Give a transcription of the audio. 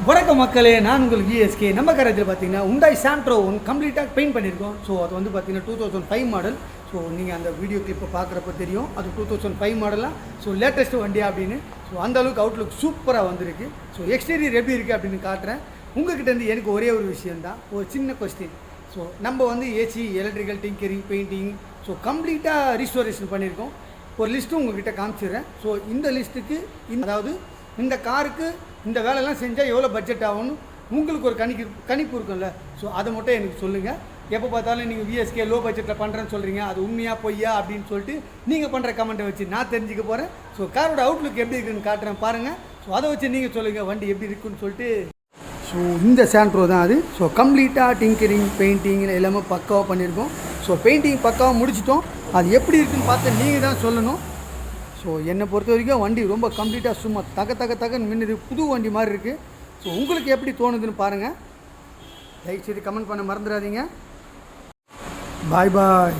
வணக்கம் மக்களே, நான் உங்கள் விஎஸ்கே. நம்ம கரையில் பார்த்தீங்கன்னா Hyundai santro ஒன்று கம்ப்ளீட்டாக பெயிண்ட் பண்ணியிருக்கோம். ஸோ அது வந்து பார்த்தீங்கன்னா 2005 மாடல். ஸோ நீங்கள் அந்த வீடியோ கிளிப்பை பார்க்குறப்ப தெரியும் அது 2005 மாடலாக. ஸோ லேட்டஸ்ட் வண்டியா அப்படின்னு. ஸோ அந்தளவுக்கு அவுட்லுக் சூப்பராக வந்திருக்கு. ஸோ எக்ஸ்டீரியர் எப்படி இருக்குது அப்படின்னு காட்டுறேன். உங்கள்கிட்டேருந்து எனக்கு ஒரே ஒரு விஷயந்தான், ஒரு சின்ன கொஸ்டின். ஸோ நம்ம வந்து AC, electrical, tinkering, painting so கம்ப்ளீட்டாக ரீஸ்டோரேஷன் பண்ணியிருக்கோம். ஒரு லிஸ்ட்டும் உங்கள்கிட்ட காமிச்சிடுறேன். ஸோ இந்த லிஸ்ட்டுக்கு அதாவது இந்த காருக்கு இந்த வேலையெல்லாம் செஞ்சால் எவ்வளோ பட்ஜெட் ஆகும்னு உங்களுக்கு ஒரு கணிப்பு இருக்கும்ல. ஸோ அதை மட்டும் எனக்கு சொல்லுங்கள். எப்போ பார்த்தாலும் நீங்கள் விஎஸ்கே லோ பட்ஜெட்டில் பண்ணுறேன்னு சொல்கிறீங்க, அது உண்மையாக பொய்யா அப்படின்னு சொல்லிட்டு நீங்கள் பண்ணுற கமெண்ட்டை வச்சு நான் தெரிஞ்சுக்க போகிறேன். ஸோ காரோட அவுட்லுக் எப்படி இருக்குன்னு காட்டுறேன் பாருங்கள். ஸோ அதை வச்சு நீங்கள் சொல்லுங்கள் வண்டி எப்படி இருக்குன்னு சொல்லிட்டு. ஸோ இந்த சாண்ட்ரோ தான் அது. ஸோ கம்ப்ளீட்டாக டிங்கரிங், பெயிண்டிங் எல்லாமே பக்காவாக பண்ணியிருக்கோம். ஸோ பெயிண்டிங் பக்காவாக முடிச்சிட்டோம். அது எப்படி இருக்குன்னு பார்த்து நீங்கள் தான் சொல்லணும். ஸோ என்னை பொறுத்த வரைக்கும் வண்டி ரொம்ப கம்ப்ளீட்டாக சும்மா தகன்னு மின்னுது, புது வண்டி மாதிரி இருக்குது. ஸோ உங்களுக்கு எப்படி தோணுதுன்னு பாருங்கள். தயவுசெய்து கமெண்ட் பண்ண மறந்துடாதீங்க. பாய் பாய்.